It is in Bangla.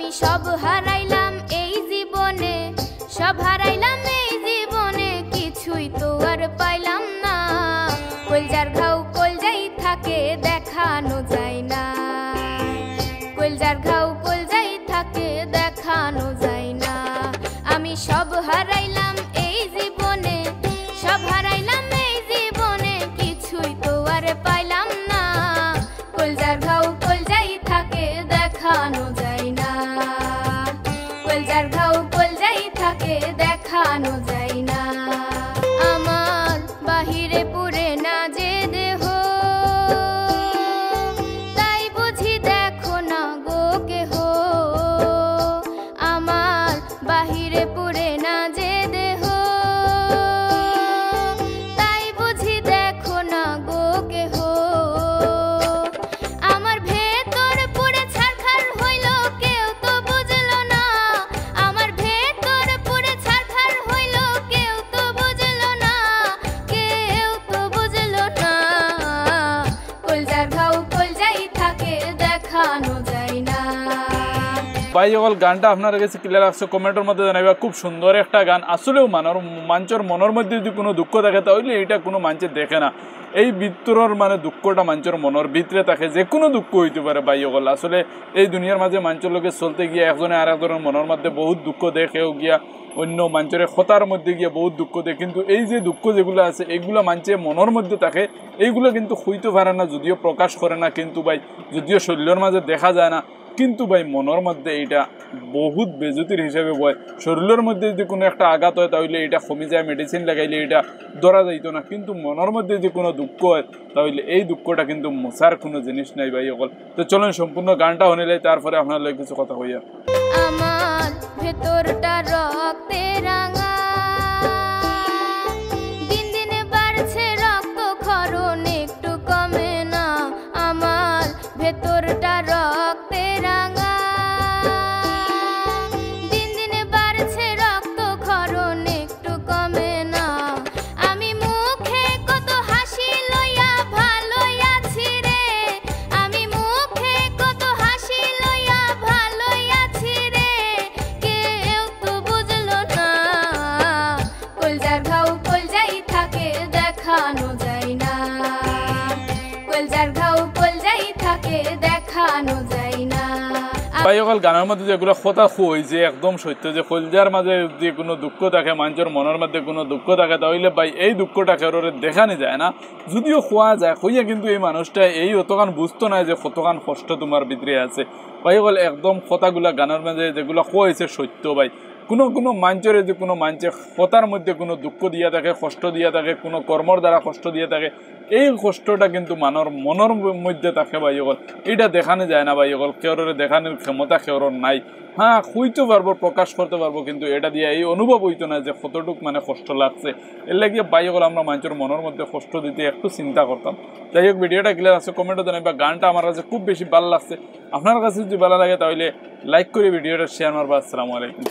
আমি সব হারাইলাম এই জীবনে, সব হারাইলাম এই জীবনে, কিছুই তো আর পাইলাম না। কলজার ঘাও কলজাই থাকে দেখানো যায় না, কলজার ঘাও কলজাই থাকে দেখানো যায় না। আমি সব হারাইলাম এই জীবনে, সব হারাইলাম এই জীবনে, কিছুই তো আর পাইলাম না। কলজার ঘাও কলজাই থাকে দেখানো যায় না, কলজার ঘাও কলজাই থাকে দেখানো যায় না। আমার বাহিরে পুরে না যে দেহ, তাই বুঝি দেখো না গো কেহ। আমার বাহিরে পুরে না যে দেহ, তাই বুঝি দেখো না গো কেহ। আমার ভেতর পুরে ছারখার হইল কেউ তো বুঝলো না, আমার ভেতর পুরে ছারখার হইল কেউ তো বুঝলো না, কেউ তো বুঝলো না। কলজার ঘাও কলজাই থাকে দেখানো যায় না। ভাই সকল গানটা আপনার কাছে ক্লিয়ার আসছে কমেন্টের মধ্যে জানাইবা। খুব সুন্দর একটা গান। আসলেও মানুষের মনের মধ্যে যদি কোনো দুঃখ থাকে তাহলে এটা কোনো মানুষ দেখে না। এই ভিতরের মানে দুঃখটা মানুষের মনের ভিতরে থাকে, যে কোনো দুঃখ হইতে পারে ভাই সকল। আসলে এই দুনিয়ার মাঝে মানুষের লোকে চলতে গিয়ে একজনে আর একজনের মনের মধ্যে বহুত দুঃখ দেখেও গিয়া অন্য মানুষের কথার মধ্যে গিয়ে বহুত দুঃখ দেয়। কিন্তু এই যে দুঃখ যেগুলো আছে এইগুলো মানুষের মনের মধ্যে থাকে, এইগুলো কিন্তু হইতে পারে না, যদিও প্রকাশ করে না, কিন্তু ভাই যদিও শরীরের মাঝে দেখা যায় না, কিন্তু ভাই মনের মধ্যে এইটা বহুত বেজতির হিসাবে বয়। শরীরের মধ্যে যদি কোনো একটা আঘাত হয় তাহলে এটা কমে যায়, মেডিসিন লাগাইলে এটা ধরা যাইতো না। কিন্তু মনের মধ্যে যদি কোনো দুঃখ হয় তাহলে এই দুঃখটা কিন্তু মোছার কোনো জিনিস নাই ভাই সকল। তো চলুন সম্পূর্ণ গানটা শুনিলে তারপরে আপনার লোক কিছু কথা হইয়া। আমার ভেতরটা রক্তে রাঙা, দিন দিন বাড়ছে রক্ত ক্ষরণ একটু কমে না। আমার ভেতরটা রক্তে রাঙা, দিন দিন বাড়ছে রক্ত ক্ষরণ একটু কমে না। আমি মুখে কত হাসি লইয়া ভালোই আছি রে, আমি মুখে কত হাসি লইয়া ভালোই আছি রে, কেউ তো বুঝলো না। কলজার ঘাও কলজাই থাকে দেখানো যায় না, কলজার ঘাও কলজাই থাকে দেখানো যায় না। ভাই সকল গানের মধ্যে যেগুলো কথা হয়েছে একদম সত্য, যে কলজার মাঝে যে কোনো দুঃখ থাকে, মানুষের মনের মধ্যে কোনো দুঃখ থাকে তাহলে ভাই এই দুঃখটাকে ওর দেখানি যায় না। যদিও খোয়া যায় হইয়া, কিন্তু এই মানুষটা এই অতখান বুঝতো না যে কতখান কষ্ট তোমার ভিতরে আছে। ভাই সকল একদম কথাগুলা গানের মাঝে যেগুলো হয়েছে সত্য ভাই। কোনো কোনো মানুষের যে কোনো মানুষের কথার মধ্যে কোনো দুঃখ দিয়া থাকে, কষ্ট দিয়া থাকে, কোনো কর্মর দ্বারা কষ্ট দিয়ে থাকে, এই কষ্টটা কিন্তু মনের মধ্যে থাকে ভাই সকল। এটা দেখানো যায় না ভাই সকল, কেউর দেখানোর ক্ষমতা কেউর নাই। হ্যাঁ হইতে পারবো, প্রকাশ করতে পারবো, কিন্তু এটা দিয়ে এই অনুভব হইতো না যে কতটুক মানে কষ্ট লাগছে। এর লাগিয়ে ভাই সকল আমরা মানুষের মনের মধ্যে কষ্ট দিতে একটু চিন্তা করতাম। যাই হোক ভিডিওটা ক্লিয়ার আছে কমেন্টে জানাইবা। গানটা আমার কাছে খুব বেশি ভালো লাগছে। আপনার কাছে যদি ভালো লাগে তাহলে লাইক করে ভিডিওটা শেয়ার মারবা। আসসালামু আলাইকুম।